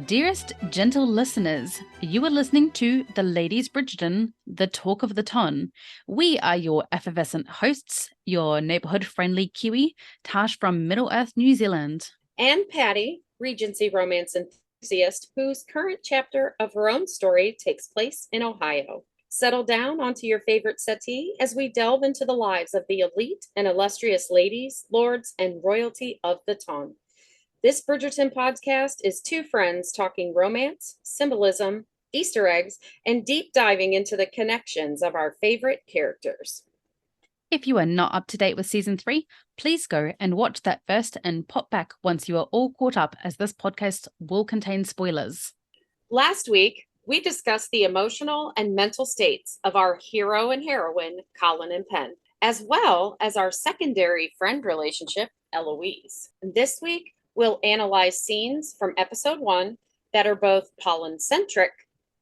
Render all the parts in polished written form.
Dearest gentle listeners, you are listening to The Ladies Bridgerton, the talk of the ton. We are your effervescent hosts, your neighborhood-friendly Kiwi, Tash from Middle-earth, New Zealand. And Patti, regency romance enthusiast, whose current chapter of her own story takes place in Ohio. Settle down onto your favorite settee as we delve into the lives of the elite and illustrious ladies, lords, and royalty of the ton. This Bridgerton podcast is two friends talking romance, symbolism, Easter eggs, and deep diving into the connections of our favorite characters. If you are not up to date with season 3, please go and watch that first and pop back once you are all caught up, as this podcast will contain spoilers. Last week, we discussed the emotional and mental states of our hero and heroine, Colin and Pen, as well as our secondary friend relationship, Eloise. This week, we'll analyze scenes from episode 1 that are both Polin-centric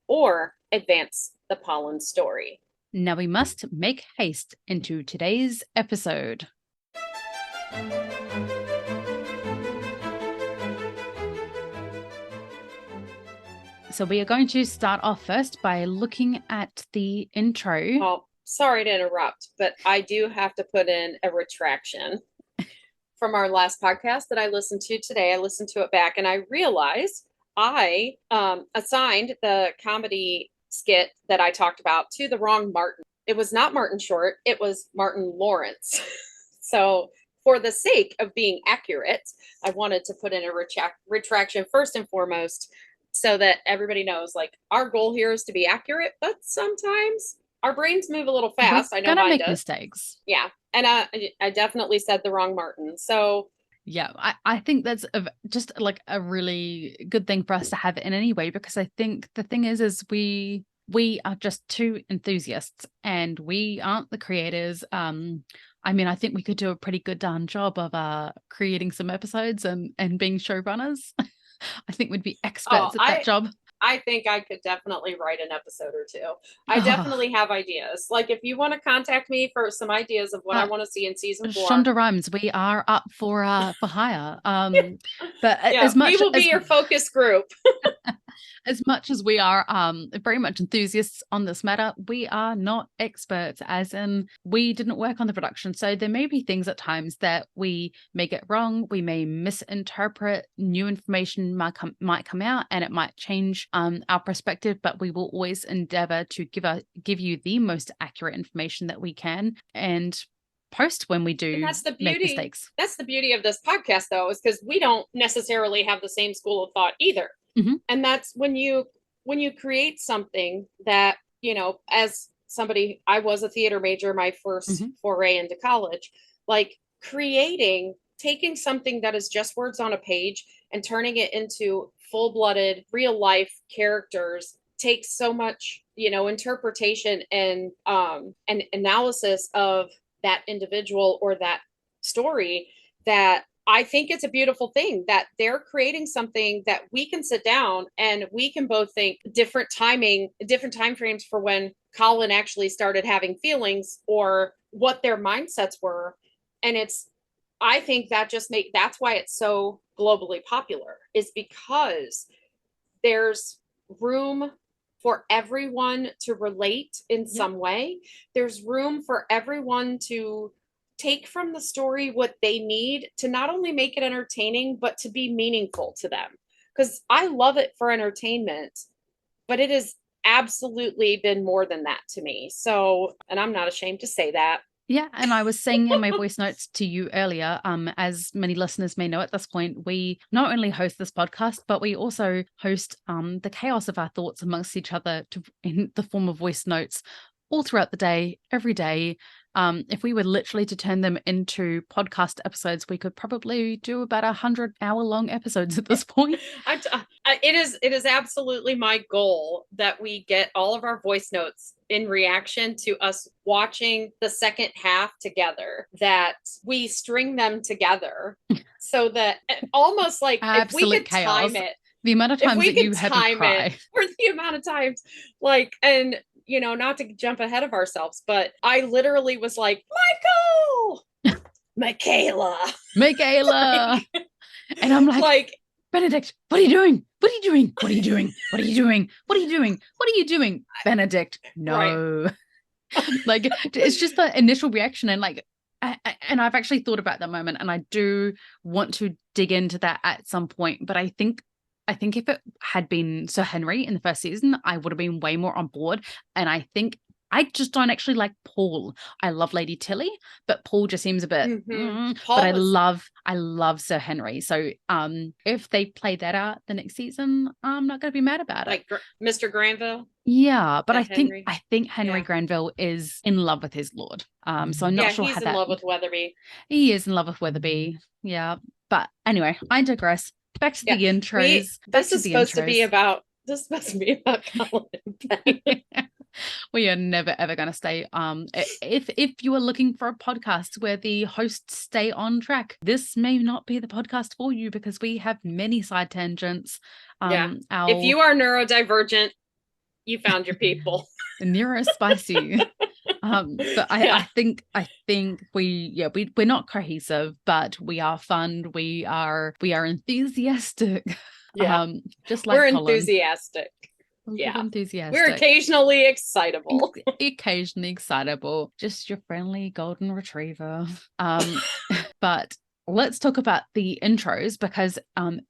or advance the Polin story. Now we must make haste into today's episode. So we are going to start off first by looking at the intro. Oh, sorry to interrupt, but I do have to put in a retraction from our last podcast that I listened to today. I listened to it back and I realized I assigned the comedy skit that I talked about to the wrong Martin. It was not Martin Short, it was Martin Lawrence. So for the sake of being accurate, I wanted to put in a retraction first and foremost, so that everybody knows, like, our goal here is to be accurate, but sometimes our brains move a little fast. I know gonna mine make does. Mistakes. Yeah. And I definitely said the wrong Martin. So yeah, I think that's just like a really good thing for us to have in any way, because I think the thing is we are just two enthusiasts and we aren't the creators. I mean, I think we could do a pretty good darn job of creating some episodes and being showrunners. I think we'd be experts at that job. I think I could definitely write an episode or two. I definitely have ideas. Like, if you want to contact me for some ideas of what I want to see in season 4. Shonda Rhimes, we are up for hire. But yeah, as much we will be your focus group. As much as we are very much enthusiasts on this matter, we are not experts, as in we didn't work on the production. So there may be things at times that we may get wrong. We may misinterpret. New information might come out and it might change our perspective, but we will always endeavor to give you the most accurate information that we can, and post when we do make mistakes. That's the beauty of this podcast, though, is because we don't necessarily have the same school of thought either. Mm-hmm. And that's when you create something that, you know, as somebody, I was a theater major, my first foray into college, like taking something that is just words on a page and turning it into full-blooded real life characters takes so much, you know, interpretation and analysis of that individual or that story, that I think it's a beautiful thing that they're creating something that we can sit down and we can both think different time frames for when Colin actually started having feelings or what their mindsets were. And I think that that's why it's so globally popular, is because there's room for everyone to relate in some way. There's room for everyone to take from the story what they need to not only make it entertaining, but to be meaningful to them. Because I love it for entertainment, but it has absolutely been more than that to me. So, and I'm not ashamed to say that. Yeah, and I was saying in my voice notes to you earlier, as many listeners may know at this point, we not only host this podcast, but we also host the chaos of our thoughts amongst each other in the form of voice notes all throughout the day, every day. If we were literally to turn them into podcast episodes, we could probably do about 100-hour-long episodes at this point. It is absolutely my goal that we get all of our voice notes in reaction to us watching the second half together, that we string them together so that almost like absolute if we could chaos. Time it, the amount of times that you had to cry, or the amount of times, like, and you know, not to jump ahead of ourselves, but I literally was like, Michael, Michaela. Michaela. And I'm like, Benedict, what are you doing? What are you doing? What are you doing? What are you doing? What are you doing? What are you doing? Benedict, no. Right. Like, it's just the initial reaction. And like, and I've actually thought about that moment, and I do want to dig into that at some point. But I think if it had been Sir Henry in the first season, I would have been way more on board. And I think I just don't actually like Paul. I love Lady Tilly, but Paul just seems a bit. But I love Sir Henry. So if they play that out the next season, I'm not going to be mad about it. Like Mr. Granville. Yeah, but I think Henry Granville is in love with his lord. So I'm not sure how that. He's in love with Weatherby. He is in love with Weatherby. Yeah, but anyway, I digress. Back to the intros. This is supposed to be about Colin and Penny. We are never ever going to stay. If you are looking for a podcast where the hosts stay on track, this may not be the podcast for you, because we have many side tangents. If you are neurodivergent, you found your people. Neurospicy. But I think we're not cohesive, but we are fun. We are enthusiastic. Yeah, just like we're Colin. Enthusiastic. Yeah, enthusiastic. We're occasionally excitable. Just your friendly golden retriever. But let's talk about the intros, because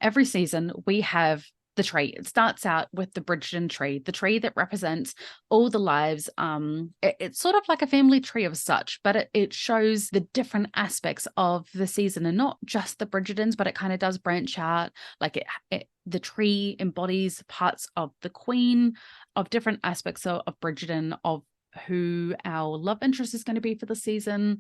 every season we have the tree. It starts out with the Bridgerton tree, the tree that represents all the lives. It's sort of like a family tree of such, but it shows the different aspects of the season, and not just the Bridgertons, but it kind of does branch out. Like the tree embodies parts of the Queen, of different aspects of Bridgerton, of who our love interest is going to be for the season.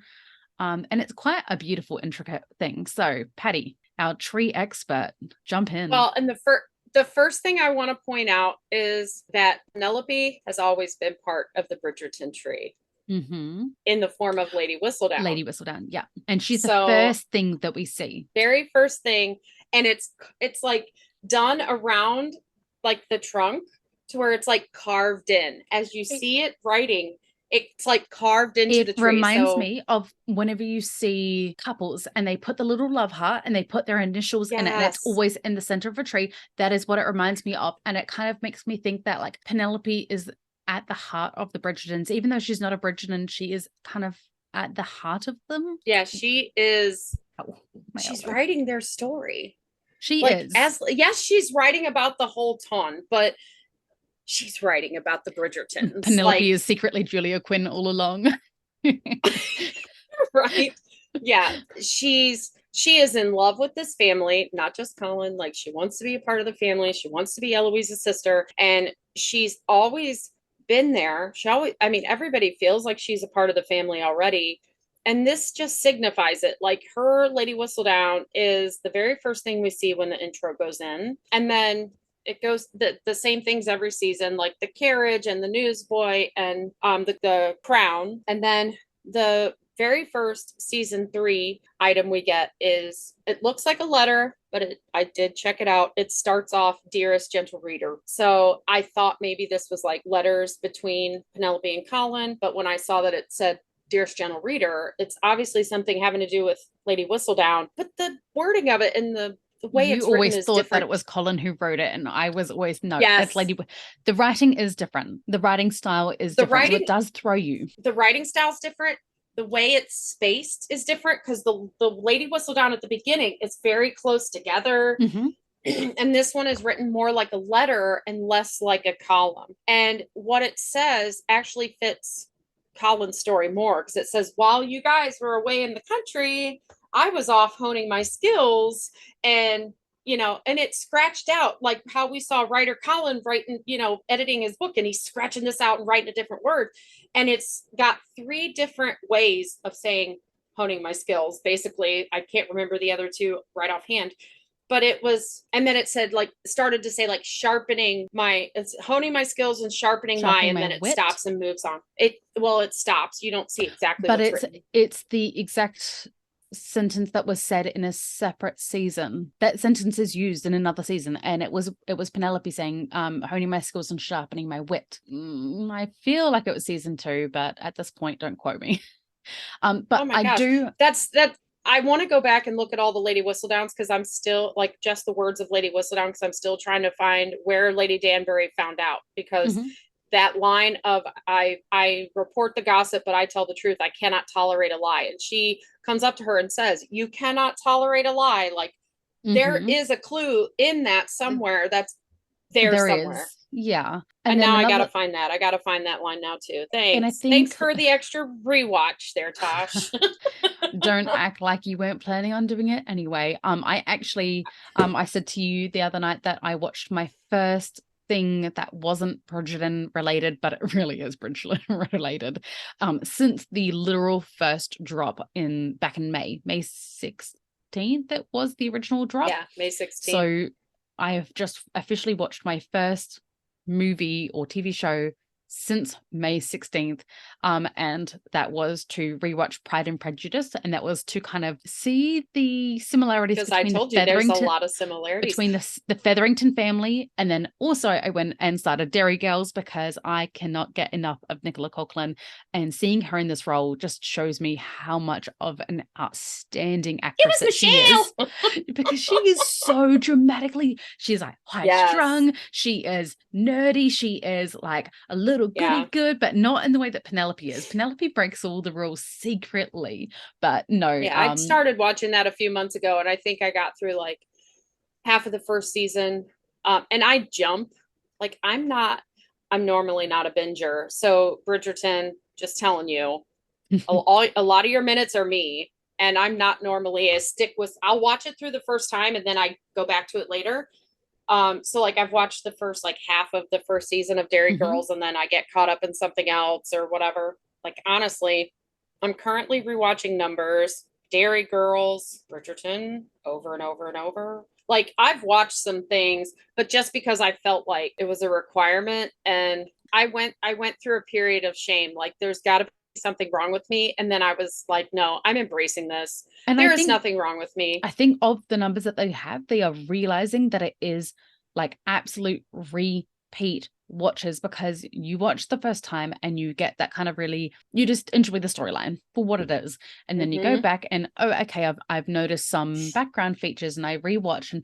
And it's quite a beautiful, intricate thing. So, Patti, our tree expert, jump in. Well, and the first thing I want to point out is that Penelope has always been part of the Bridgerton tree. In the form of Lady Whistledown. Lady Whistledown, yeah. And she's the first thing that we see. Very first thing. And it's like done around like the trunk to where it's like carved in. As you see it writing, it's like carved into the tree. It reminds me of whenever you see couples and they put the little love heart and they put their initials in it, and it's always in the center of a tree. That is what it reminds me of. And it kind of makes me think that like Penelope is at the heart of the Bridgertons. Even though she's not a Bridgerton, she is kind of at the heart of them. Yeah, she is. She's writing their story. She is. Yes, she's writing about the whole ton, but she's writing about the Bridgertons. Penelope is secretly Julia Quinn all along. Right. Yeah. She is in love with this family, not just Colin. Like, she wants to be a part of the family. She wants to be Eloise's sister. And she's always been there. Everybody feels like she's a part of the family already. And this just signifies it. Like, her Lady Whistledown is the very first thing we see when the intro goes in. And then it goes the same things every season, like the carriage and the newsboy and the crown. And then the very first season 3 item we get is, it looks like a letter, but I did check it out. It starts off, "Dearest gentle reader." So I thought maybe this was like letters between Penelope and Colin, but when I saw that it said "Dearest gentle reader," it's obviously something having to do with Lady Whistledown. But the wording of it and the way it's always thought different. That it was Colin who wrote it, and I was always it's Lady. The writing is different. The writing style is different. It does throw you. The writing style is different. The way it's spaced is different, because the Lady Whistledown at the beginning is very close together. And this one is written more like a letter and less like a column. And what it says actually fits Colin's story more, because it says, "While you guys were away in the country, I was off honing my skills," and and it's scratched out, like how we saw writer Colin writing, editing his book, and he's scratching this out and writing a different word. And it's got 3 different ways of saying honing my skills. Basically, I can't remember the other 2 right offhand, but it was, and then it said like, started to say like it's honing my skills and sharpening my, and then it stops and moves on. It stops. You don't see exactly, but it's the exact sentence that was said in a separate season. That sentence is used in another season, and it was Penelope saying, "Honing my skills and sharpening my wit." I feel like it was season 2, but at this point, don't quote me. But oh my gosh. I want to go back and look at all the Lady Whistledowns because I'm still like just the words of Lady Whistledown because I'm still trying to find where Lady Danbury found out because that line of I report the gossip, but I tell the truth. I cannot tolerate a lie. And she comes up to her and says, you cannot tolerate a lie. Like there is a clue in that somewhere that's there somewhere. Is. Yeah. And now I gotta find that. I gotta find that line now too. Thanks. And I think... Thanks for the extra rewatch there, Tash. Don't act like you weren't planning on doing it anyway. I actually I said to you the other night that I watched my first thing that wasn't Bridgerton related, but it really is Bridgerton related. Since the literal first drop back in May 16th, it was the original drop. Yeah, May 16th. So I have just officially watched my first movie or TV show since May 16th. And that was to rewatch Pride and Prejudice. And that was to kind of see the similarities because I told you there's a lot of similarities between the Featherington family. And then also I went and started Derry Girls because I cannot get enough of Nicola Coughlan, and seeing her in this role just shows me how much of an outstanding actress that she is. Because she is so dramatically, she's like high strung, she is nerdy, she is like a little goody good, but not in the way that Penelope is. Penelope breaks all the rules secretly, but no. Yeah, I started watching that a few months ago, and I think I got through like half of the first season. And I jump. Like I'm normally not a binger. So Bridgerton, just telling you, a lot of your minutes are me, and I'm not normally I'll watch it through the first time and then I go back to it later. So like I've watched the first like half of the first season of Derry Girls, and then I get caught up in something else or whatever. Like honestly, I'm currently rewatching Numbers, Derry Girls, Bridgerton over and over and over. Like I've watched some things, but just because I felt like it was a requirement, and I went through a period of shame. Like there's got to be something wrong with me, and then I was like, no, I'm embracing this, and there is nothing wrong with me. I think of the numbers that they have, they are realizing that it is like absolute repeat watches, because you watch the first time and you get that kind of you just enjoy the storyline for what it is, and then you go back and I've noticed some background features, and I rewatch, and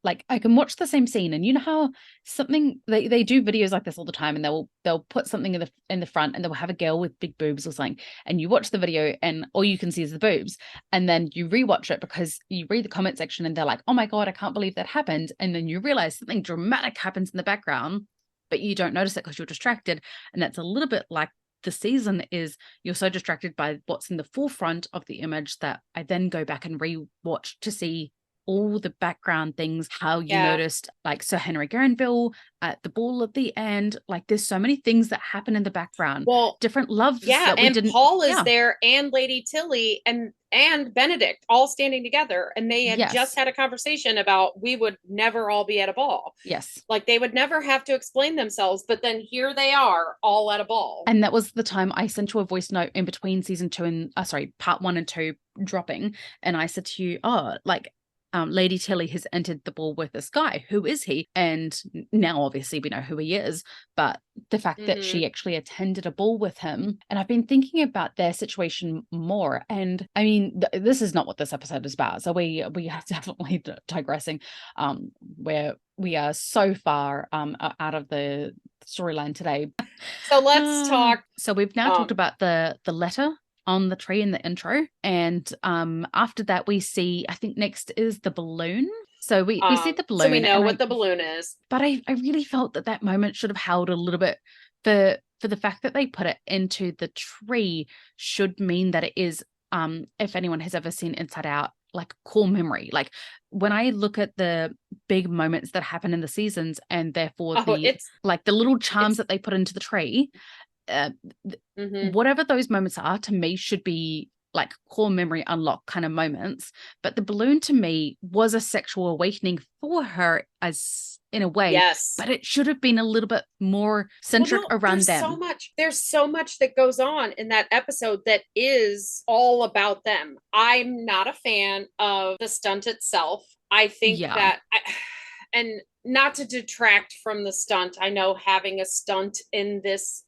like I can watch the same scene, and you know how something they do videos like this all the time, and they'll put something in the front, and they'll have a girl with big boobs or something, and you watch the video and all you can see is the boobs, and then you rewatch it because you read the comment section and they're like, oh my god, I can't believe that happened, and then you realize something dramatic happens in the background, but you don't notice it because you're distracted. And that's a little bit like the season is, you're so distracted by what's in the forefront of the image that I then go back and rewatch to see all the background things, how you noticed like Sir Henry Granville at the ball at the end. Like there's so many things that happen in the background. Well, different loves. Yeah, and Paul is there, and Lady Tilly and Benedict all standing together, and they had just had a conversation about we would never all be at a ball. Yes. Like they would never have to explain themselves, but then here they are all at a ball. And that was the time I sent you a voice note in between season 2 and part 1 and 2 dropping, and I said to you, Lady Tilly has entered the ball with this guy. Who is he? And now obviously we know who he is, but the fact that she actually attended a ball with him, and I've been thinking about their situation more. And I mean, this is not what this episode is about. So we are definitely digressing, where we are so far out of the storyline today. So let's talk. So we've now talked about the letter on the tree in the intro, and after that we see, I think next is the balloon. So we see the balloon, so we know what the balloon is, but I really felt that moment should have held a little bit for the fact that they put it into the tree should mean that it is if anyone has ever seen Inside Out, like core memory. Like when I look at the big moments that happen in the seasons, and therefore it's like the little charms that they put into the tree, whatever those moments are, to me should be like core memory unlock kind of moments. But the balloon to me was a sexual awakening for her, as in a way, but it should have been a little bit more centric around them. There's so much that goes on in that episode that is all about them. I'm not a fan of the stunt itself. I think that and not to detract from the stunt, I know having a stunt in this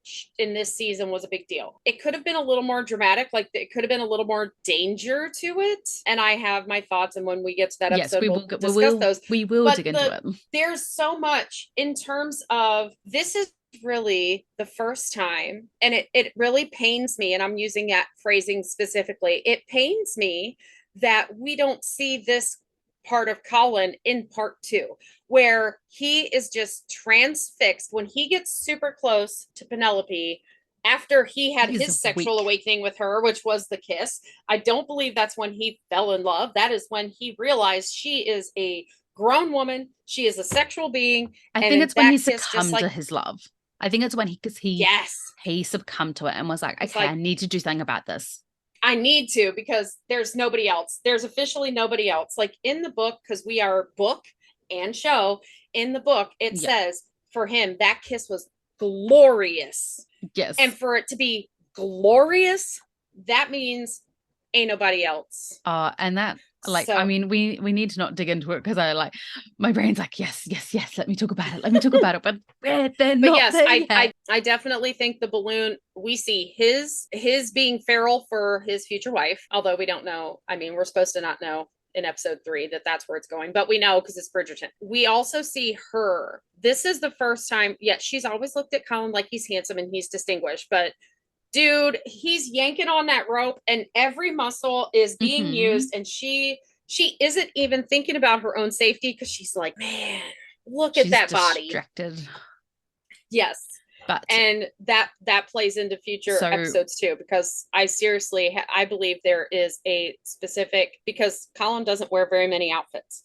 season was a big deal. It could have been a little more dramatic, like it could have been a little more danger to it. And I have my thoughts, and when we get to that episode, we'll discuss those. We will dig into it. There's so much in terms of this is really the first time, and it really pains me, and I'm using that phrasing specifically. It pains me that we don't see this part of Colin in part 2, where he is just transfixed when he gets super close to Penelope after he had his sexual awakening with her, which was the kiss. I don't believe that's when he fell in love. That is when he realized she is a grown woman. She is a sexual being. I think it's when he succumbed to his love. I think it's when he succumbed to it and was like, okay, I need to do something about this. I need to, because there's nobody else. There's officially nobody else. Like in the book, because we are book and show, in the book, it says for him, that kiss was glorious. Yes. And for it to be glorious, that means ain't nobody else. And that, like, so, I mean, we need to not dig into it, because my brain's like, yes, let me talk about it, but they're not. Yes, I definitely think the balloon, we see his being feral for his future wife, although we don't know. I mean, we're supposed to not know in episode 3 that that's where it's going, but we know because it's Bridgerton. We also see her. This is the first time. She's always looked at Colin like he's handsome and he's distinguished, but dude, he's yanking on that rope and every muscle is being used, and she isn't even thinking about her own safety, because she's like, man, look at that body. Distracted. Yes. And that plays into future episodes too, because I seriously, I believe there is a specific, because Colin doesn't wear very many outfits.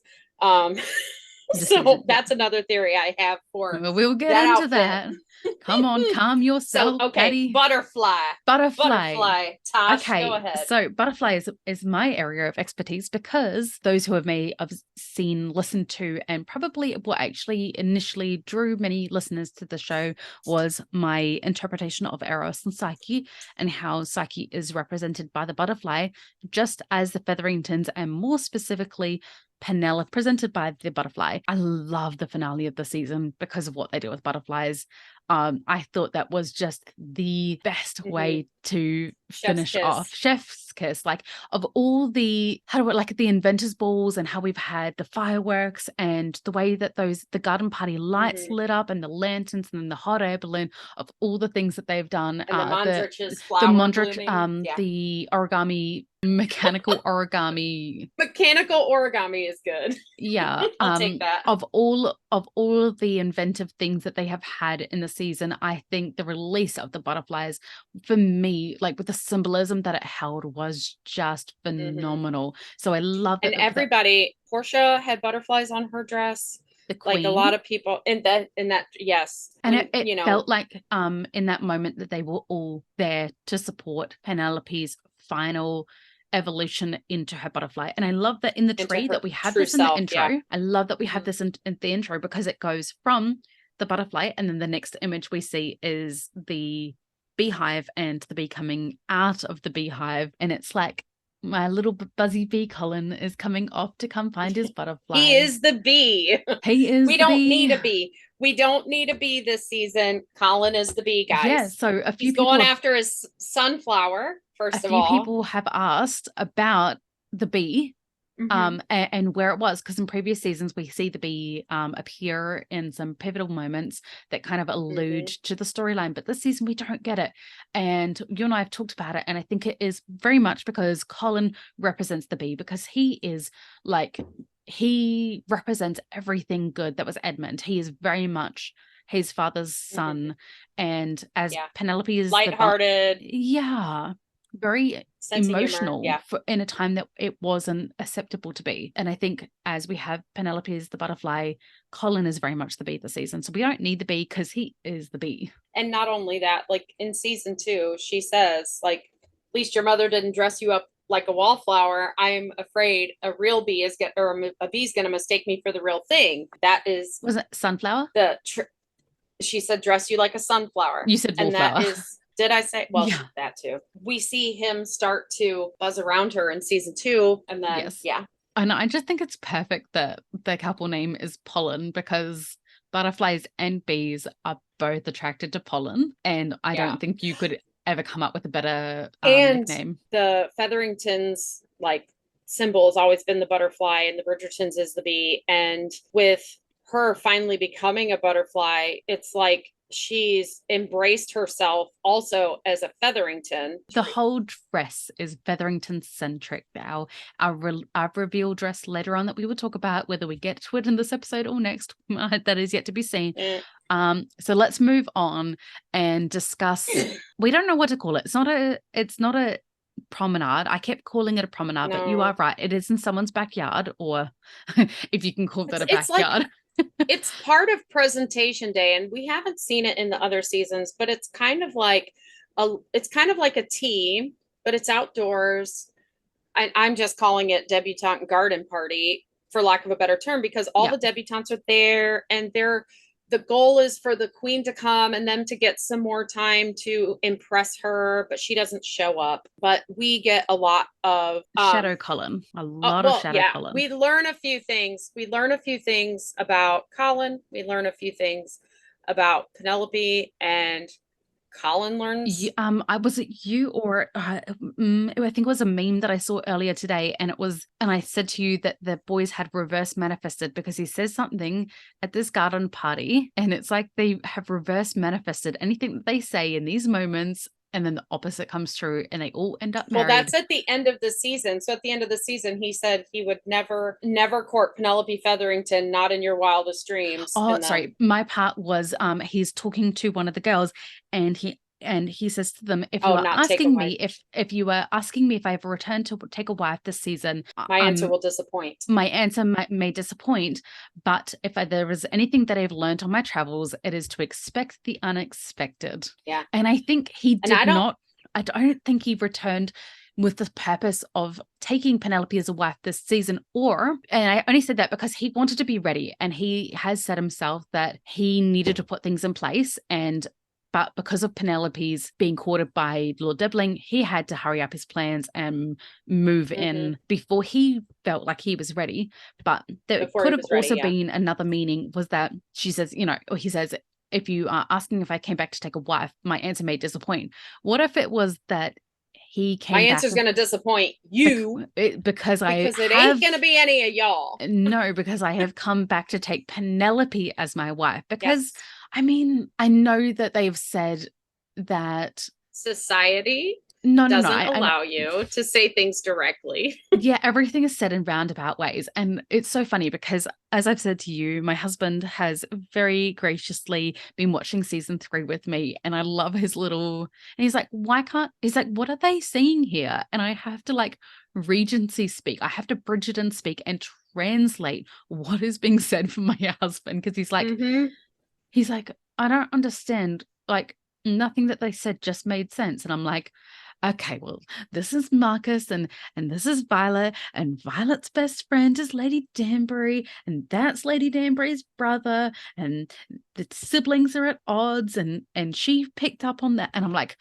So that's another theory I have for. We'll get into that. Come on, calm yourself. So, okay, Patti. Butterfly. Tash, go ahead. So butterfly is my area of expertise, because those who have seen, listened to, and probably what actually initially drew many listeners to the show was my interpretation of Eros and Psyche, and how Psyche is represented by the butterfly, just as the Featheringtons, and more specifically Penelope, presented by the butterfly. I love the finale of the season because of what they do with butterflies. I thought that was just the best way to finish off. Chef's kiss, like, of all the the inventors balls, and how we've had the fireworks, and the way that the garden party lights lit up, and the lanterns, and then the hot air balloon, of all the things that they've done. And the Mondrich's the origami, mechanical origami is good. I'll take that. Of all of the inventive things that they have had in the season, I think the release of the butterflies, for me, like with the symbolism that it held, was just phenomenal. So I love it. And everybody, Portia had butterflies on her dress. The Queen. Like a lot of people in that, yes. And it felt like in that moment that they were all there to support Penelope's final evolution into her butterfly. And I love that in the tree that we have this in the intro. I love that we have this in the intro, because it goes from the butterfly, and then the next image we see is the beehive and the bee coming out of the beehive, and it's like my little buzzy bee Colin is coming off to come find his butterfly. He is the bee. We don't need a bee. We don't need a bee this season. Colin is the bee, guys. Yeah, so he's going after his sunflower, first of all. A few people have asked about the bee, and where it was, because in previous seasons we see the bee appear in some pivotal moments that kind of allude to the storyline, but this season we don't get it. And you and I have talked about it, and I think it is very much because Colin represents the bee, because he represents everything good that was Edmund. He is very much his father's son, and as Penelope is lighthearted, very emotional in a time that it wasn't acceptable to be. And I think as we have Penelope as the butterfly, Colin is very much the bee this season. So we don't need the bee, because he is the bee. And not only that, like in season 2, she says, like, at least your mother didn't dress you up like a wallflower. I'm afraid a real bee a bee's going to mistake me for the real thing. That is, was it sunflower? She said, dress you like a sunflower. You said wallflower. And that is. Did I say? Well, that too. We see him start to buzz around her in season 2, and then And I just think it's perfect that the couple name is Pollen, because butterflies and bees are both attracted to pollen. And I don't think you could ever come up with a better nickname. The Featheringtons, like, symbol has always been the butterfly, and the Bridgertons is the bee. And with her finally becoming a butterfly, it's like she's embraced herself also as a Featherington. The whole dress is Featherington centric. Our reveal dress later on that we will talk about, whether we get to it in this episode or next, that is yet to be seen. So let's move on and discuss. We don't know what to call it. It's not a promenade. I kept calling it a promenade, but you are right. It is in someone's backyard, or if you can call that a backyard. It's part of presentation day, and we haven't seen it in the other seasons, but it's kind of like a tea, but it's outdoors. I'm just calling it debutante garden party, for lack of a better term, because all the debutantes are there, and the goal is for the queen to come and them to get some more time to impress her, but she doesn't show up. But we get a lot of Shadow Colin, of Shadow Colin. We learn a few things. We learn a few things about Colin. We learn a few things about Penelope, and Colin learns. Was it you or I think it was a meme that I saw earlier today, and I said to you that the boys had reverse manifested, because he says something at this garden party, and it's like they have reverse manifested anything that they say in these moments, and then the opposite comes true, and they all end up married. Well, that's at the end of the season. So at the end of the season, he said he would never court Penelope Featherington, not in your wildest dreams. Oh, sorry. My part was he's talking to one of the girls, and he says to them, if you are asking me if you were asking me if I ever returned to take a wife this season, my answer will disappoint. My answer may disappoint, but if there is anything that I've learned on my travels, it is to expect the unexpected. Yeah. And I think he did not. I don't think he returned with the purpose of taking Penelope as a wife this season, and I only said that because he wanted to be ready, and he has said himself that he needed to put things in place, but because of Penelope's being courted by Lord Dibling, he had to hurry up his plans and move in before he felt like he was ready. But there could have also been another meaning, was that she says, or he says, if you are asking if I came back to take a wife, my answer may disappoint. What if it was that he came back? My answer's going to disappoint you. Because it ain't going to be any of y'all. No, because I have come back to take Penelope as my wife. Because... Yes. I mean, I know that they've said that society doesn't allow you to say things directly. Yeah, everything is said in roundabout ways. And it's so funny because, as I've said to you, my husband has very graciously been watching season 3 with me, and I love his little, and he's like, he's like, what are they saying here? And I have to regency speak. I have to Bridgerton speak and translate what is being said for my husband, because he's like, He's like, I don't understand. Nothing that they said just made sense. And I'm like, okay, well, this is Marcus and this is Violet, and Violet's best friend is Lady Danbury, and that's Lady Danbury's brother, and the siblings are at odds, and she picked up on that. And I'm like,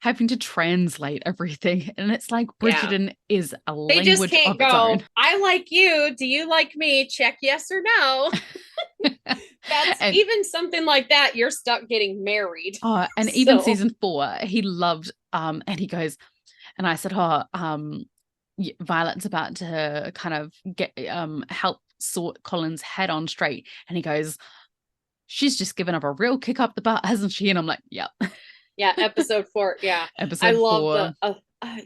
having to translate everything. And it's like, Bridgerton is a language just can't of its own. I like you. Do you like me? Check yes or no. That's even something like that. You're stuck getting married. Oh, and even season 4, he loved, and he goes, and I said, Violet's about to kind of get, help sort Colin's head on straight. And he goes, she's just given up a real kick up the butt, hasn't she? And I'm like, yep. Yeah. Episode 4. Yeah. Episode 4. I love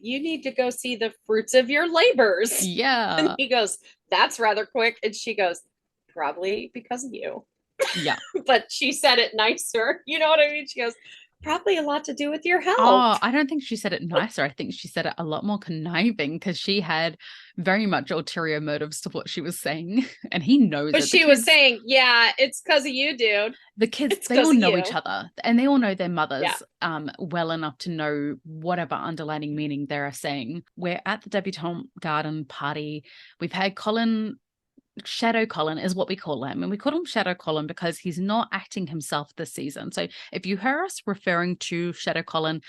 you need to go see the fruits of your labors. Yeah. And he goes, that's rather quick. And she goes, probably because of you. Yeah. But she said it nicer. You know what I mean? She goes, probably a lot to do with your health. Oh, I don't think she said it nicer. I think she said it a lot more conniving, because she had very much ulterior motives to what she was saying. And he knows it. But she was saying, yeah, it's because of you, dude. The kids, they all know each other, and they all know their mothers well enough to know whatever underlining meaning they're saying. We're at the debutante garden party. We've had Colin. Shadow Colin is what we call him, and we call him Shadow Colin because he's not acting himself this season. So if you hear us referring to Shadow Colin,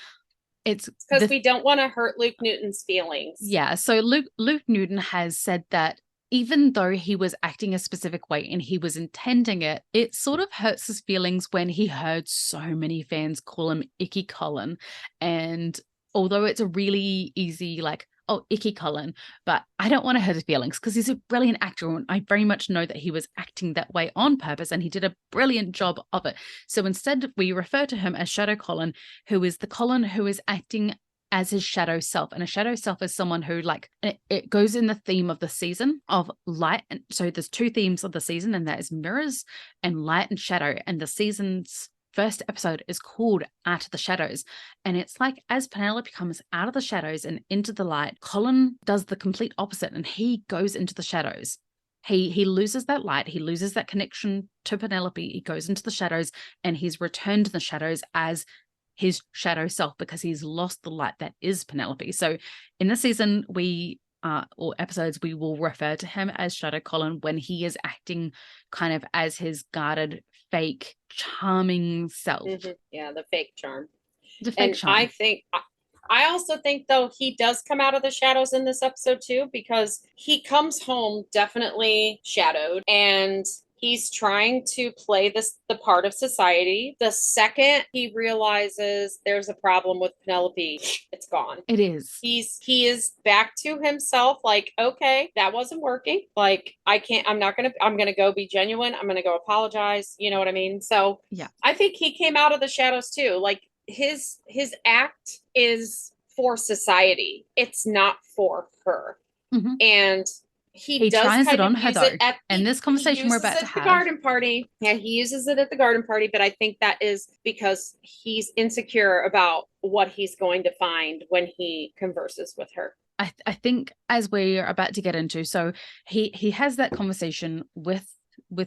it's because we don't want to hurt Luke Newton's feelings. Yeah, so Luke Newton has said that even though he was acting a specific way and he was intending it, it sort of hurts his feelings when he heard so many fans call him Icky Colin. And although it's a really easy, like, oh, Icky Colin, but I don't want to hurt his feelings because he's a brilliant actor. And I very much know that he was acting that way on purpose and he did a brilliant job of it. So instead, we refer to him as Shadow Colin, who is the Colin who is acting as his shadow self. And a shadow self is someone who, like, it goes in the theme of the season of light. And so there's two themes of the season, and that is mirrors and light and shadow. And the season's first episode is called Out of the Shadows. And it's like, as Penelope comes out of the shadows and into the light, Colin does the complete opposite and he goes into the shadows. He loses that light. He loses that connection to Penelope. He goes into the shadows and he's returned to the shadows as his shadow self because he's lost the light that is Penelope. So in this season, or episodes, we will refer to him as Shadow Colin when he is acting kind of as his guarded, fake, charming self. Mm-hmm. Yeah, the fake charm. The fake charm. I also think, though, he does come out of the shadows in this episode, too, because he comes home definitely shadowed and he's trying to play the part of society. The second he realizes there's a problem with Penelope, it's gone. It is. He is back to himself, like, okay, that wasn't working. Like, I'm gonna go be genuine. I'm gonna go apologize. You know what I mean? So yeah, I think he came out of the shadows too. Like his act is for society. It's not for her. Mm-hmm. And he does tries kind it on of her use though. It at and this conversation we're about to have. The garden party. Yeah, he uses it at the garden party, but I think that is because he's insecure about what he's going to find when he converses with her. I think as we're about to get into, so he has that conversation with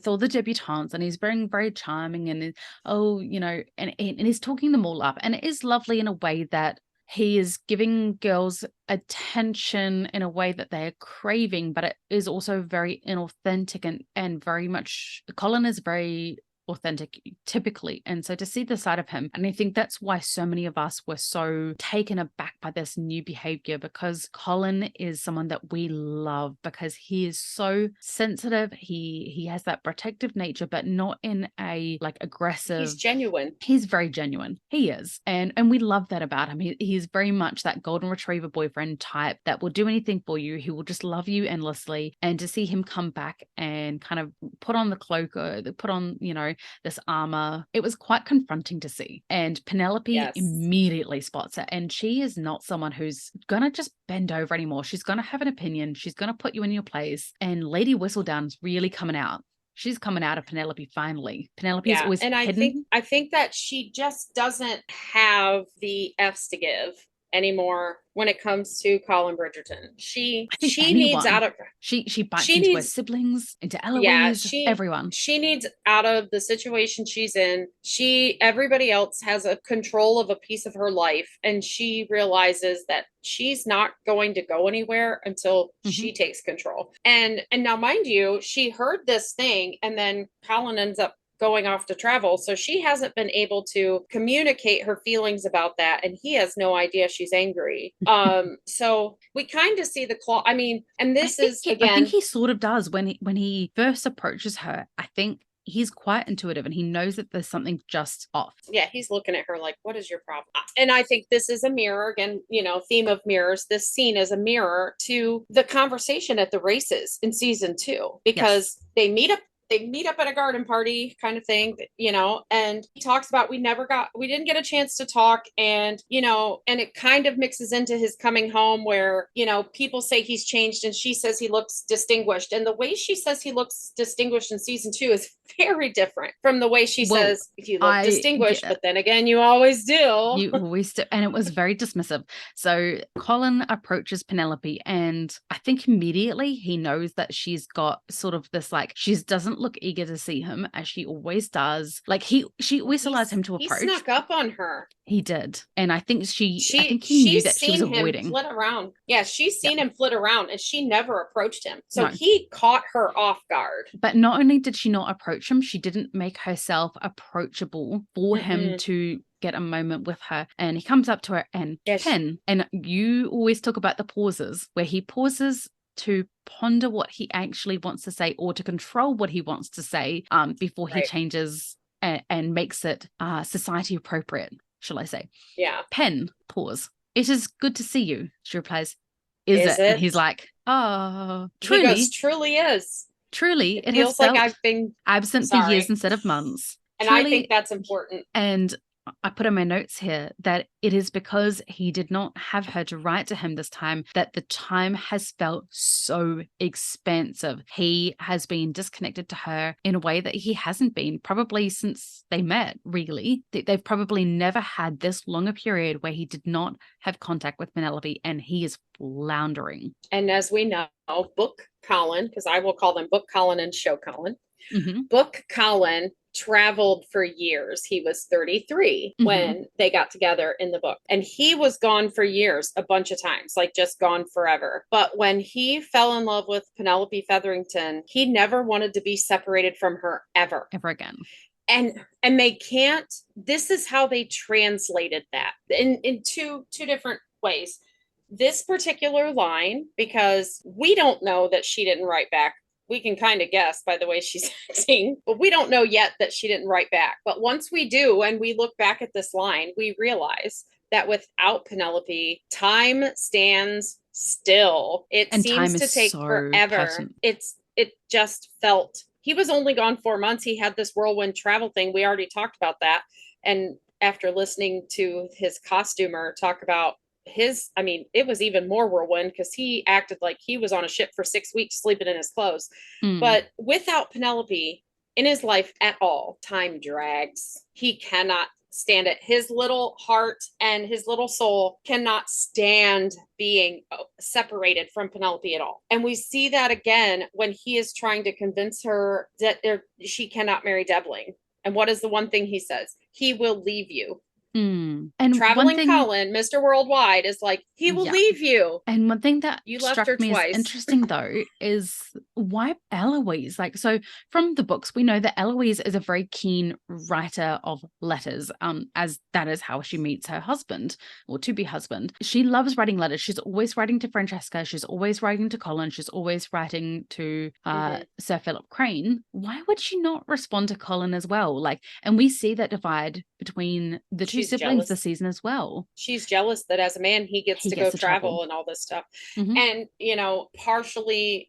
all the debutantes and he's being very charming and and he's talking them all up, and it is lovely in a way that he is giving girls attention in a way that they are craving, but it is also very inauthentic and very much, Colin is very authentic typically, and so to see the side of him, and I think that's why so many of us were so taken aback by this new behavior, because Colin is someone that we love because he is so sensitive. He has that protective nature, but not in a like aggressive. He's genuine. He's very genuine. He is, and we love that about him. He's very much that golden retriever boyfriend type that will do anything for you. He will just love you endlessly, and to see him come back and kind of put on the cloak or put on this armor, it was quite confronting to see. And Penelope immediately spots it, and she is not someone who's gonna just bend over anymore. She's gonna have an opinion. She's gonna put you in your place, and Lady Whistledown's really coming out. She's coming out of Penelope finally. Penelope is always hidden. I think that she just doesn't have the F's to give anymore when it comes to Colin Bridgerton. She needs out of she bites into her siblings, into Eloise, everyone. She needs out of the situation she's in. Everybody else has a control of a piece of her life, and she realizes that she's not going to go anywhere until she takes control. And now, mind you, she heard this thing, and then Colin ends up going off to travel. So she hasn't been able to communicate her feelings about that. And he has no idea she's angry. So we kind of see the claw. I mean, and I think he sort of does when he first approaches her. I think he's quite intuitive and he knows that there's something just off. Yeah, he's looking at her like, what is your problem? And I think this is a mirror, again, theme of mirrors. This scene is a mirror to the conversation at the races in season 2, because they meet up at a garden party kind of thing, and he talks about we didn't get a chance to talk, and it kind of mixes into his coming home where, people say he's changed and she says he looks distinguished. And the way she says he looks distinguished in season 2 is very different from the way she says you look distinguished, but then again, you always do. You always do. And it was very dismissive. So Colin approaches Penelope, and I think immediately he knows that she's got sort of this, like, she doesn't look eager to see him as she always does. Like she always allows him to approach. He snuck up on her. He did. And I think he knew that she was avoiding. Flit around. Yeah, she's seen him flit around, and she never approached him. So he caught her off guard. But not only did she not approach him, she didn't make herself approachable for him to get a moment with her. And he comes up to her and and you always talk about the pauses where he pauses to ponder what he actually wants to say, or to control what he wants to say before he changes and makes it society appropriate, shall I say. Yeah. Pen, pause. It is good to see you. She replies, is it? And he's like, oh, truly. He goes, truly is. Truly, it feels like I've been absent for years instead of months. And truly, I think that's important. And I put in my notes here that it is because he did not have her to write to him this time that the time has felt so expansive. He has been disconnected to her in a way that he hasn't been probably since they met, really. They've probably never had this long a period where he did not have contact with Penelope, and he is floundering. And as we know, Book Colin, because I will call them Book Colin and Show Colin, Book Colin traveled for years. He was 33 when they got together in the book, and he was gone for years, a bunch of times, like just gone forever. But when he fell in love with Penelope Featherington, he never wanted to be separated from her ever again. And they can't. This is how they translated that in two different ways. This particular line, because we don't know that she didn't write back. We can kind of guess by the way she's acting, but we don't know yet that she didn't write back. But once we do, and we look back at this line, we realize that without Penelope, time stands still. It seems to take forever. It just felt, he was only gone 4 months. He had this whirlwind travel thing. We already talked about that. And after listening to his costumer talk about it was even more whirlwind because he acted like he was on a ship for 6 weeks sleeping in his clothes. But without Penelope in his life at all, time drags. He cannot stand it. His little heart and his little soul cannot stand being separated from Penelope at all. And we see that again when he is trying to convince her that she cannot marry Debling. And what is the one thing he says? He will leave you. And Traveling Colin, Mr. Worldwide, is like, he will leave you. And one thing that struck me as interesting though is why Eloise? Like, so from the books, we know that Eloise is a very keen writer of letters, as that is how she meets her husband, or to-be husband. She loves writing letters. She's always writing to Francesca. She's always writing to Colin. She's always writing to Sir Philip Crane. Why would she not respond to Colin as well? Like, and we see that divide between the two siblings this season as well. She's jealous that as a man he gets to go travel and all this stuff. And partially,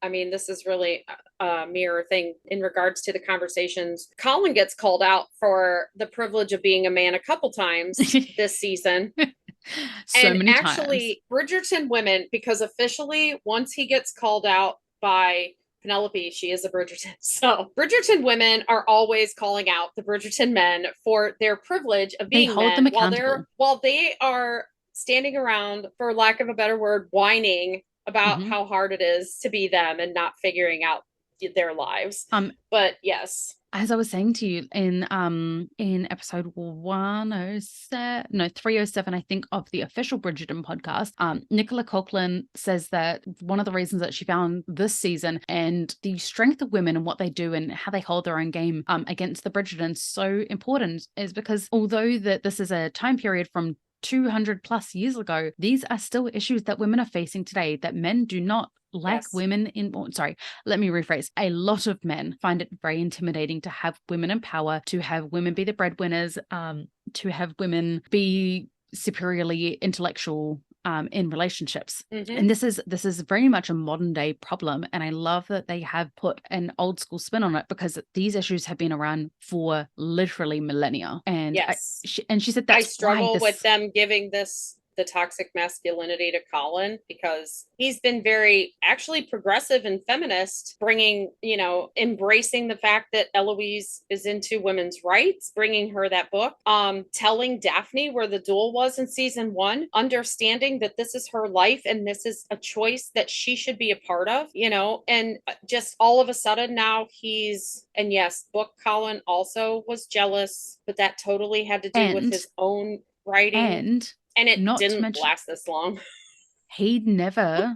this is really a mirror thing in regards to the conversations. Colin gets called out for the privilege of being a man a couple times this season. Many actually times. Bridgerton women, because officially once he gets called out by Penelope, she is a Bridgerton. So Bridgerton women are always calling out the Bridgerton men for their privilege of being men while they are standing around, for lack of a better word, whining about how hard it is to be them and not figuring out their lives. But yes. As I was saying to you in episode 307, I think, of the official Bridgerton podcast, Nicola Coughlan says that one of the reasons that she found this season and the strength of women and what they do and how they hold their own game against the Bridgertons so important is because although that this is a time period from 200 plus years ago, these are still issues that women are facing today that men do not like. Women let me rephrase. A lot of men find it very intimidating to have women in power, to have women be the breadwinners, to have women be superiorly intellectual in relationships. And this is very much a modern day problem. And I love that they have put an old school spin on it because these issues have been around for literally millennia. And she said that I struggle with them giving the toxic masculinity to Colin because he's been very actually progressive and feminist, bringing, embracing the fact that Eloise is into women's rights, bringing her that book, telling Daphne where the duel was in season 1, understanding that this is her life and this is a choice that she should be a part of, and just all of a sudden now and yes, Book Colin also was jealous, but that totally had to do with his own writing. And it didn't last this long. He never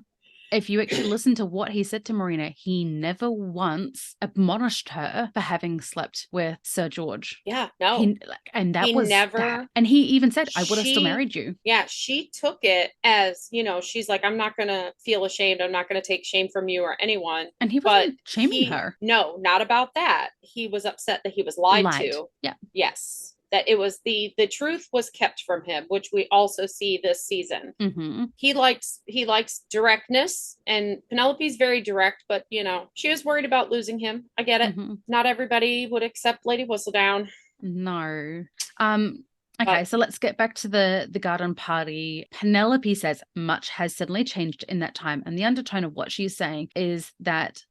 if you actually listen to what he said to Marina, he never once admonished her for having slept with Sir George. Yeah, no. And that he was never that. And he even said, I would have still married you. Yeah, she took it as, she's like, I'm not gonna feel ashamed. I'm not gonna take shame from you or anyone. And he wasn't shaming her. No, not about that. He was upset that he was lied to. Yeah. Yes. That it was the truth was kept from him, which we also see this season. Mm-hmm. He likes directness, and Penelope's very direct, but she was worried about losing him. I get it. Mm-hmm. Not everybody would accept Lady Whistledown. No. Okay, so let's get back to the garden party. Penelope says much has suddenly changed in that time. And the undertone of what she's saying is that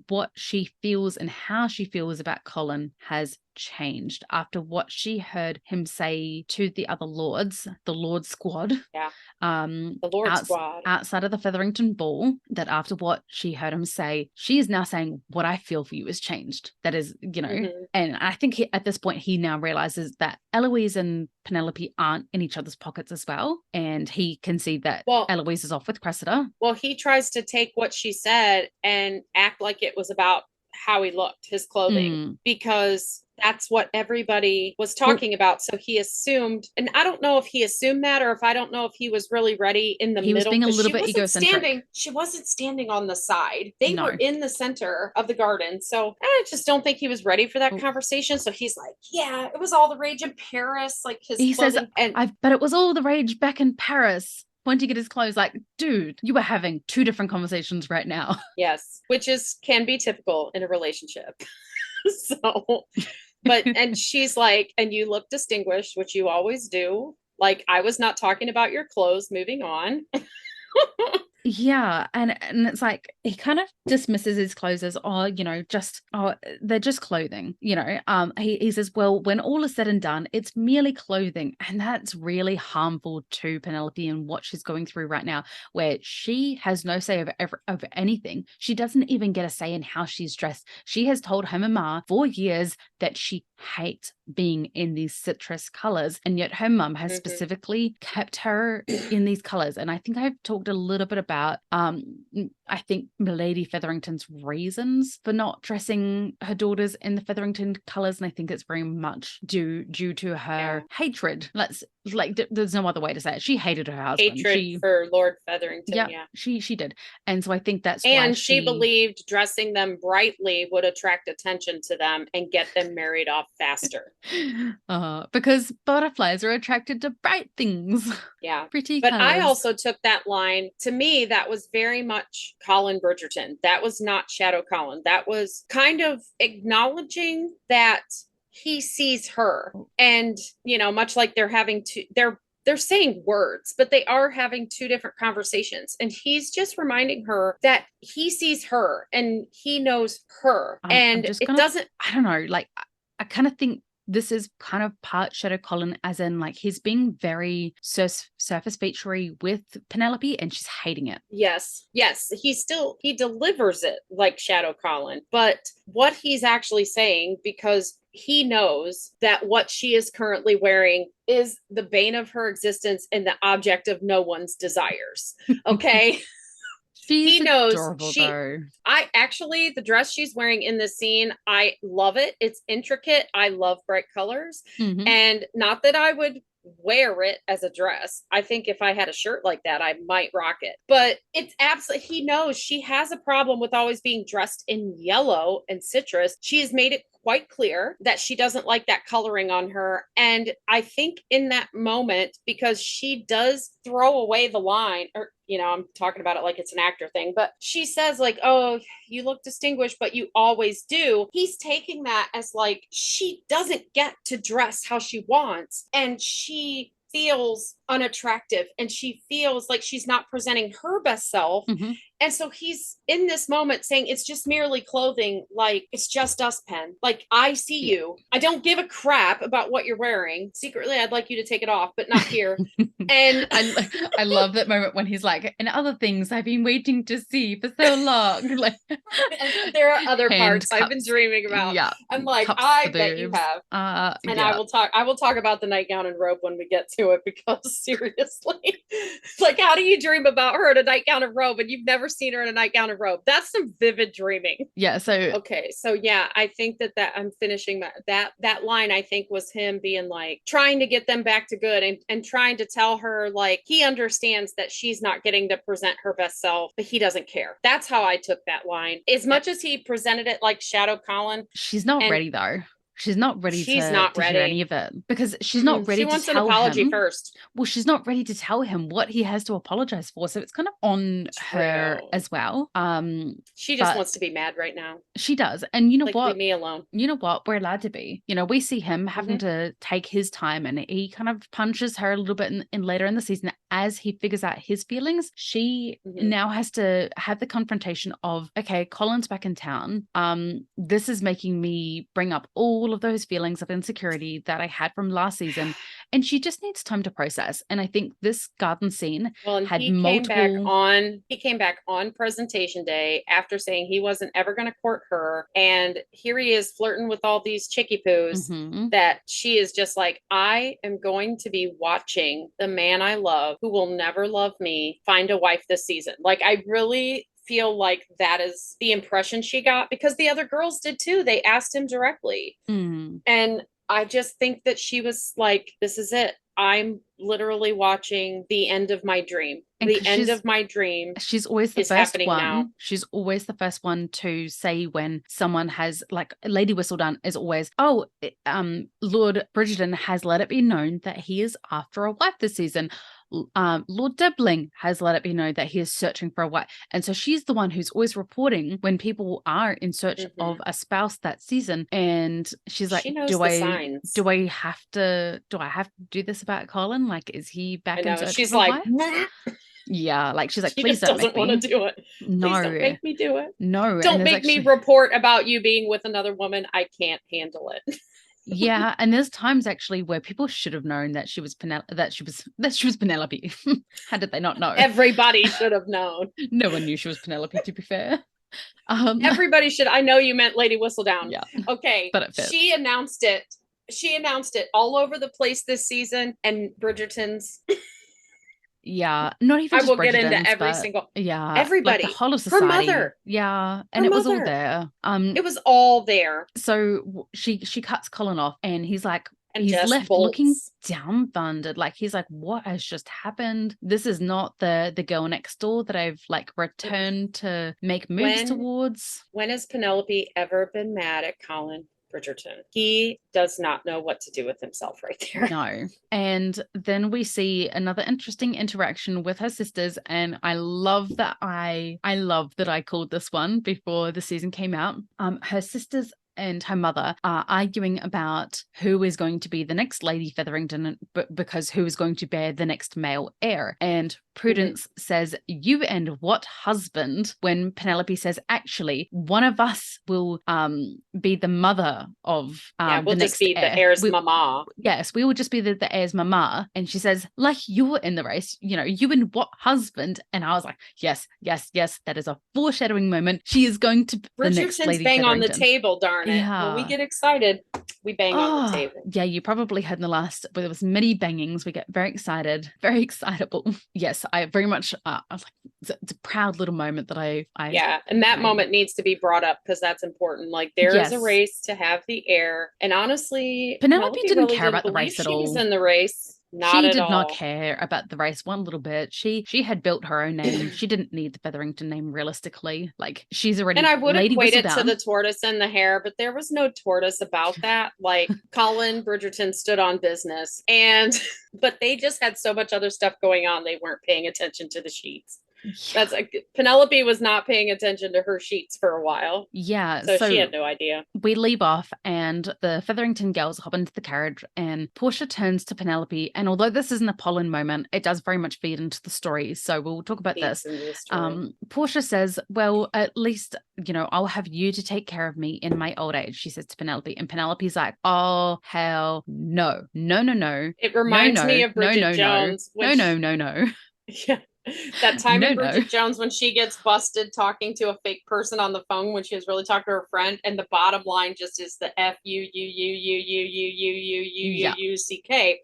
what she feels and how she feels about Colin has changed after what she heard him say to the other lords, the Lord Squad. Yeah. The Lord Squad. Outside of the Featherington Ball, that after what she heard him say, she is now saying, what I feel for you has changed. That is, mm-hmm. And I think at this point, he now realizes that Eloise and Penelope aren't in each other's pockets as well. And he can see that Eloise is off with Cressida. Well, he tries to take what she said and act like it was about how he looked, his clothing, because that's what everybody was talking about. So he assumed, and I don't know if he assumed that or if I don't know if he was really ready in the middle. He was being a little bit egocentric. She wasn't standing on the side. They were in the center of the garden. So I just don't think he was ready for that conversation. So he's like, yeah, it was all the rage in Paris. Like he clothing. But it was all the rage back in Paris. Pointing at his clothes like, dude, you were having two different conversations right now. Yes, which can be typical in a relationship. So, and she's like, and you look distinguished, which you always do. Like, I was not talking about your clothes, moving on. Yeah, and it's like he kind of dismisses his clothes as they're just clothing. He says, well, when all is said and done, it's merely clothing, and that's really harmful to Penelope and what she's going through right now, where she has no say over anything. She doesn't even get a say in how she's dressed. She has told her mama for years that she hates being in these citrus colors, and yet her mum has specifically kept her in these colors. And I think I've talked a little bit about I think Milady Featherington's reasons for not dressing her daughters in the Featherington colors, and I think it's very much due to her hatred. There's no other way to say it. She hated her husband. Hatred for Lord Featherington. Yeah, she did, and so I think that's why she believed dressing them brightly would attract attention to them and get them married off faster. Because butterflies are attracted to bright things. Yeah, pretty. But colors. I also took that line. To me, that was very much Colin Bridgerton. That was not Shadow Colin. That was kind of acknowledging that he sees her, and much like they're saying words, but they are having two different conversations, and he's just reminding her that he sees her and he knows her. I don't know, like I kind of think this is kind of part Shadow Colin, as in like he's being very surface featurey with Penelope and she's hating it. Yes. He delivers it like Shadow Colin, but what he's actually saying, because he knows that what she is currently wearing is the bane of her existence and the object of no one's desires. Okay. He knows the dress she's wearing in this scene, I love it. It's intricate. I love bright colors. And not that I would wear it as a dress. I think if I had a shirt like that, I might rock it. But it's absolutely, he knows she has a problem with always being dressed in yellow and citrus. She has made it quite clear that she doesn't like that coloring on her. And I think in that moment, because she does throw away the line, or I'm talking about it like it's an actor thing, but she says like, oh, you look distinguished, but you always do. He's taking that as like, she doesn't get to dress how she wants, and she feels unattractive, and she feels like she's not presenting her best self. And so he's in this moment saying, it's just merely clothing. Like, it's just us, Pen. Like, I see you. I don't give a crap about what you're wearing. Secretly, I'd like you to take it off, but not here. And I love that moment when he's like, and other things I've been waiting to see for so long. Like, and there are other parts I've been dreaming about. Yeah, I'm like, I bet you have. And I will talk about the nightgown and robe when we get to it, because seriously, like, how do you dream about her in a nightgown and robe and you've never never seen her in a nightgown and robe. That's some vivid dreaming. Yeah. So okay. So yeah, I think that I'm finishing that line, I think, was him being like trying to get them back to good and trying to tell her like he understands that she's not getting to present her best self, but he doesn't care. That's how I took that line. As much as he presented it like Shadow Colin. She's not ready though. She's not ready to hear any of it because she's not ready to tell him. She wants an apology first. Well, she's not ready to tell him what he has to apologize for. So it's kind of on her as well. She just wants to be mad right now. She does. And you know like, what? Leave me alone. You know what? We're allowed to be. You know, we see him having to take his time and he kind of punches her a little bit in later in the season as he figures out his feelings. She now has to have the confrontation of, okay, Colin's back in town. This is making me bring up all of those feelings of insecurity that I had from last season, and she just needs time to process. And I think this garden scene had multiple. He came back on presentation day after saying he wasn't ever going to court her, and here he is flirting with all these chickie poos. That she is just like, I am going to be watching the man I love, who will never love me, find a wife this season. Like, I really feel like that is the impression she got, because the other girls did too. They asked him directly. And I just think that she was like, this is it. I'm literally watching the end of my dream. The end of my dream. She's always the first one. Now. She's always the first one to say when someone has, like, Lady Whistledown is always, Lord Bridgerton has let it be known that he is after a wife this season. Lord Dibbling has let it be known that he is searching for a wife. And so she's the one who's always reporting when people are in search of a spouse that season. And she's like, do I have to do this about Colin? Like, is he back in search she's of a like, wife? Yeah, like she's like, she please doesn't want to do it. No, please don't make me do it. No, don't make me report about you being with another woman. I can't handle it. Yeah, and there's times actually where people should have known that she was Penelope. How did they not know? Everybody should have known. No one knew she was Penelope, to be fair. Everybody should. I know you meant Lady Whistledown. Yeah. Okay. But it fits. She announced it all over the place this season, and Bridgerton's. Yeah, not even. I will get into every single. Yeah, everybody. Like the whole of society. Her mother. Yeah, and it was all there. It was all there. So she cuts Colin off, and he's like, and he's left looking dumbfounded. Like, he's like, what has just happened? This is not the girl next door that I've like returned to make moves towards. When has Penelope ever been mad at Colin Bridgerton? He does not know what to do with himself right there. No. And then we see another interesting interaction with her sisters, and I love that I called this one before the season came out. Her sisters and her mother are arguing about who is going to be the next Lady Featherington, because who is going to bear the next male heir. And Prudence says, you and what husband? When Penelope says, actually, one of us will be the mother of we'll the next just be heir. The heir's mama. Yes, we will just be the heir's mama. And she says, like, you're in the race, you and what husband? And I was like, yes, that is a foreshadowing moment. She is going to be the next Lady bang Featherington. On the table, darn it. Yeah. When we get excited, we bang on the table. Yeah, you probably heard in the last, where there was many bangings. We get very excited, very excitable. Yes, I very much, I was like, it's a proud little moment that I and that moment needs to be brought up, because that's important. Like, there is a race to have the heir. And honestly, Penelope didn't really care about the race at all. She was in the race. She did not care about the race one little bit. She had built her own name. She didn't need the Featherington name realistically. Like, she's already. And I would Lady equate it Whistledown. to the tortoise and the hare, but there was no tortoise about that. Like, Colin Bridgerton stood on business, but they just had so much other stuff going on. They weren't paying attention to the sheets. That's like, Penelope was not paying attention to her sheets for a while. Yeah, so she had no idea. We leave off, and the Featherington girls hop into the carriage, and Portia turns to Penelope. And although this isn't a Polin moment, it does very much feed into the story. So we'll talk about this. Portia says, "Well, at least I'll have you to take care of me in my old age," she says to Penelope. And Penelope's like, "Oh hell no. It reminds me of Bridget Jones. No. Yeah. That time in Bridget Jones when she gets busted talking to a fake person on the phone when she was really talking to her friend, and the bottom line just is the F-U-U-U-U-U-U-U-U-U-U-U-C-K.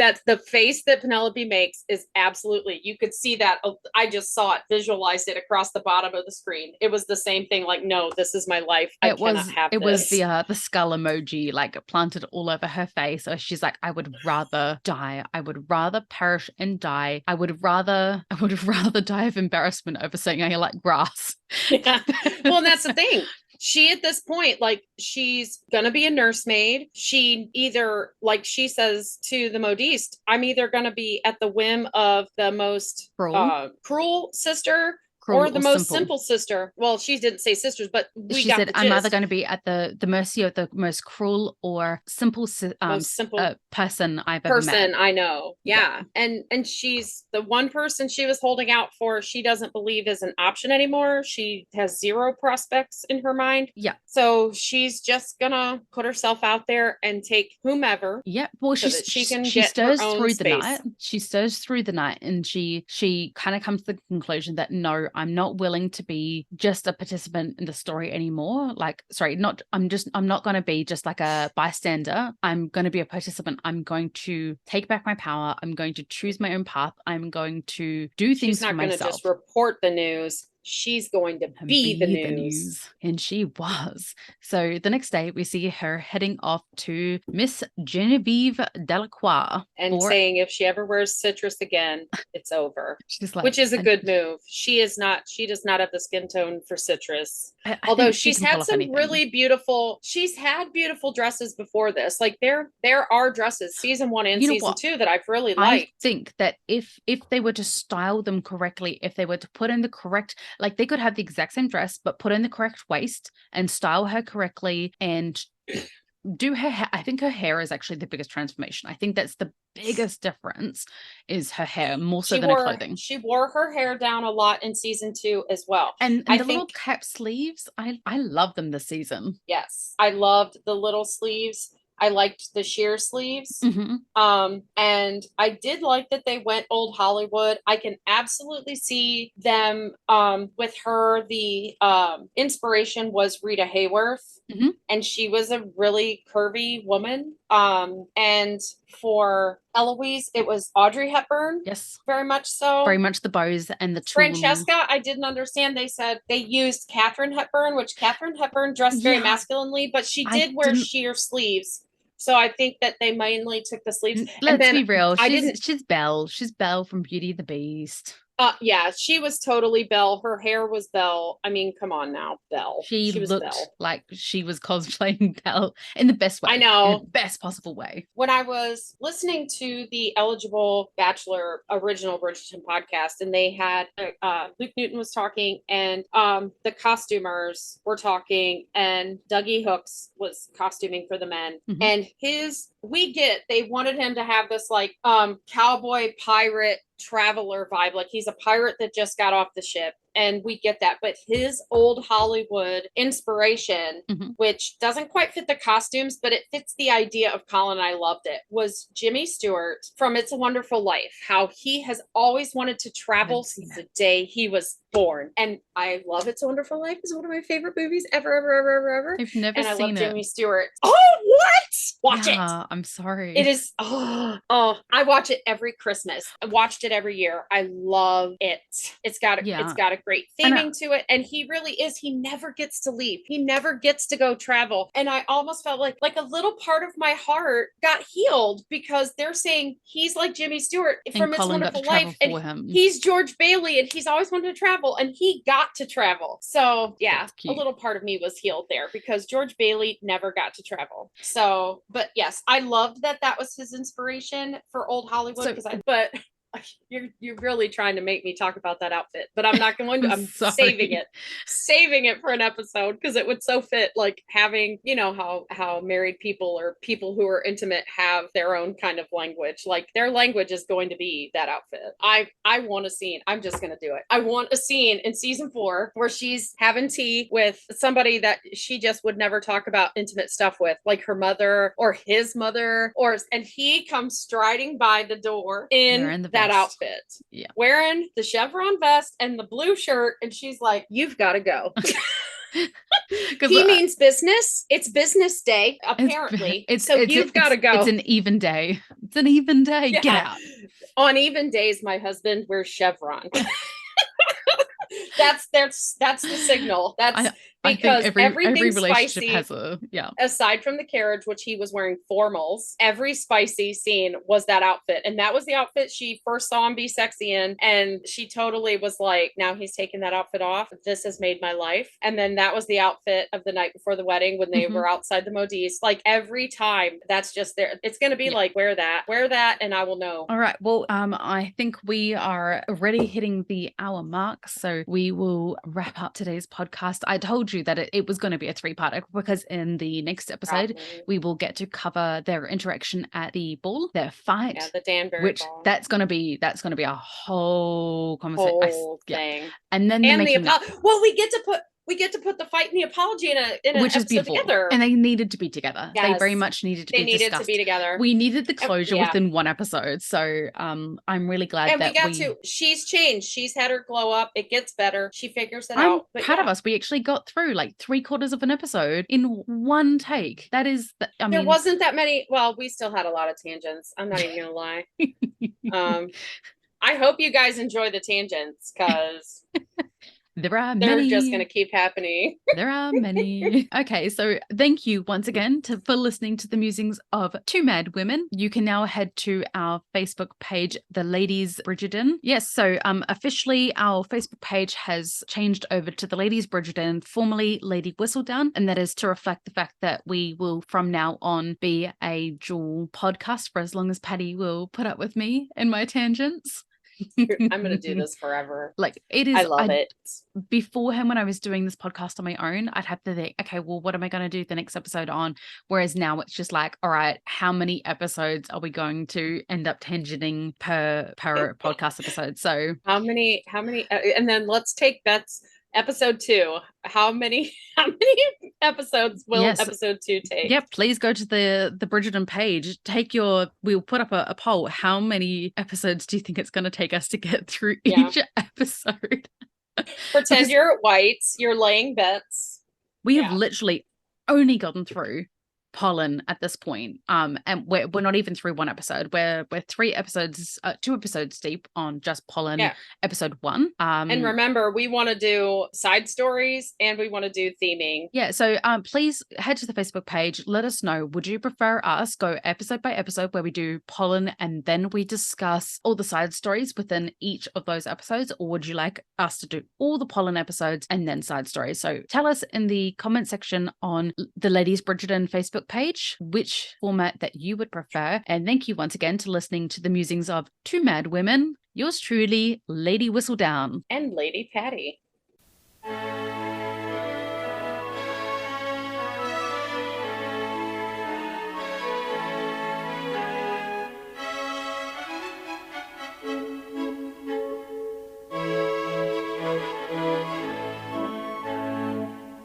That's the face that Penelope makes is absolutely, you could see that. I just saw it, visualized it across the bottom of the screen. It was the same thing. Like, no, this is my life. I cannot have it this. was the skull emoji like planted all over her face. So she's like, I would rather die. I would rather perish and die. I would rather die of embarrassment over saying I like grass. Yeah. Well, and that's the thing. She, at this point, like, she's gonna be a nursemaid. She either, like she says to the modiste, I'm either gonna be at the whim of the most cruel sister or the most simple sister. Well, she didn't say sisters, but she said, I'm either going to be at the mercy of the most cruel or simple person I've ever met. I know. Yeah. And she's the one person she was holding out for. She doesn't believe is an option anymore. She has zero prospects in her mind. Yeah. So she's just gonna put herself out there and take whomever. Yeah. Well, she stirs through the night. She stirs through the night, and she kind of comes to the conclusion that no, I'm not willing to be just a participant in the story anymore. Like, sorry, I'm not going to be just like a bystander. I'm going to be a participant. I'm going to take back my power. I'm going to choose my own path. I'm going to do things for myself. She's not going to just report the news. She's going to be the news. And she was. So the next day, we see her heading off to Miss Genevieve Delacroix. And saying if she ever wears citrus again, it's over. She's like, which is a good move. She does not have the skin tone for citrus. Although she's had some really beautiful, she's had beautiful dresses before this. Like there are dresses, season 1 and season 2, that I've really liked. I think that if they were to style them correctly, if they were to put in the correct, like they could have the exact same dress, but put in the correct waist and style her correctly and do her hair. I think her hair is actually the biggest transformation. I think that's the biggest difference is her hair, more so than her clothing. She wore her hair down a lot in season 2 as well. And the little cap sleeves, I love them this season. Yes, I loved the little sleeves. I liked the sheer sleeves. Mm-hmm. And I did like that they went old Hollywood. I can absolutely see them with her. The inspiration was Rita Hayworth. Mm-hmm. And she was a really curvy woman. And for Eloise, it was Audrey Hepburn. Yes. Very much so. Very much the bows and the Francesca, I didn't understand. They said they used Katharine Hepburn, which Katharine Hepburn dressed very masculinely, but she did wear sheer sleeves. So I think that they mainly took the sleeves. Let's be real. She's Belle. She's Belle from Beauty and the Beast. Yeah, she was totally Belle. Her hair was Belle. I mean, come on now, Belle. She looked like she was cosplaying Belle in the best way. I know. In the best possible way. When I was listening to the Eligible Bachelor original Bridgerton podcast, and they had Luke Newton was talking, and the costumers were talking, and Dougie Hooks was costuming for the men. Mm-hmm. And they wanted him to have this like cowboy pirate traveler vibe, like he's a pirate that just got off the ship, and we get that. But his old Hollywood inspiration, mm-hmm. which doesn't quite fit the costumes, but it fits the idea of Colin, and I loved it, was Jimmy Stewart from It's a Wonderful Life. How he has always wanted to travel since the day he was born. And I love It's a Wonderful Life. It's one of my favorite movies ever. I've never seen it. And I love Jimmy Stewart. Oh, what? Watch it. I'm sorry. It is. I watch it every Christmas. I watched it every year. I love it. It's got a great theming to it. And he really is. He never gets to leave. He never gets to go travel. And I almost felt like a little part of my heart got healed because they're saying he's like Jimmy Stewart from It's a Wonderful Life. And he's George Bailey, and he's always wanted to travel, and he got to travel. So yeah, a little part of me was healed there because George Bailey never got to travel. So, but yes, I loved that was his inspiration for old Hollywood. You're really trying to make me talk about that outfit, but I'm not going to. I'm saving it for an episode because it would so fit, like having, you know, how married people or people who are intimate have their own kind of language. Like their language is going to be that outfit. I want a scene. I'm just going to do it. I want a scene in season 4 where she's having tea with somebody that she just would never talk about intimate stuff with, like her mother or his mother, and he comes striding by the door in that outfit, wearing the chevron vest and the blue shirt, and she's like, "You've got to go." He means business. It's business day, apparently. You've got to go. It's an even day. It's an even day. Yeah. Get out. On even days, my husband wears chevron. That's the signal. That's because every relationship has aside from the carriage, which he was wearing formals, every spicy scene was that outfit. And that was the outfit she first saw him be sexy in. And she totally was like, now he's taken that outfit off. This has made my life. And then that was the outfit of the night before the wedding when they were outside the Modis. Like every time, that's just there. It's going to be like, wear that, and I will know. All right. Well, I think we are already hitting the hour mark. So we will wrap up today's podcast. I told you that it was going to be a 3-parter because in the next episode, we will get to cover their interaction at the ball, their fight, the Danbury ball. That's going to be a whole conversation. Thing. And then well, we get to put the fight and the apology in a which is beautiful together. And they needed to be together. Yes. They very much needed to be discussed. To be together. We needed the closure within one episode. So I'm really glad that she's changed. She's had her glow up. It gets better. She figures it out. I'm proud of us. We actually got through like 3/4 of an episode in one take. That is there wasn't that many. Well, we still had a lot of tangents. I'm not even gonna lie. I hope you guys enjoy the tangents because they're just going to keep happening. There are many. Okay, so thank you once again for listening to the musings of two mad women. You can now head to our Facebook page, The Ladies Bridgerton. Yes, so officially our Facebook page has changed over to The Ladies Bridgerton, formerly Lady Whistledown, and that is to reflect the fact that we will from now on be a dual podcast for as long as Patti will put up with me and my tangents. I'm going to do this forever. Like it is. I love it. Beforehand, when I was doing this podcast on my own, I'd have to think, okay, well, what am I going to do the next episode on? Whereas now it's just like, all right, how many episodes are we going to end up tangenting per podcast episode? So how many, and then let's take that's episode 2. How many episodes will episode 2 take? Yeah, please go to the Bridgerton page. We'll put up a poll. How many episodes do you think it's going to take us to get through each episode? Pretend you're at White's. You're laying bets. We have literally only gotten through Polin at this point, and we're not even through one episode. We're 2 episodes deep on just Polin episode 1. And remember, we want to do side stories and we want to do theming. So please head to the Facebook page. Let us know, would you prefer us go episode by episode where we do Polin and then we discuss all the side stories within each of those episodes, or would you like us to do all the Polin episodes and then side stories? So tell us in the comment section on the Ladies Bridgerton Facebook page which format that you would prefer. And thank you once again to listening to the musings of two mad women. Yours truly, Lady Whistledown and Lady Patti.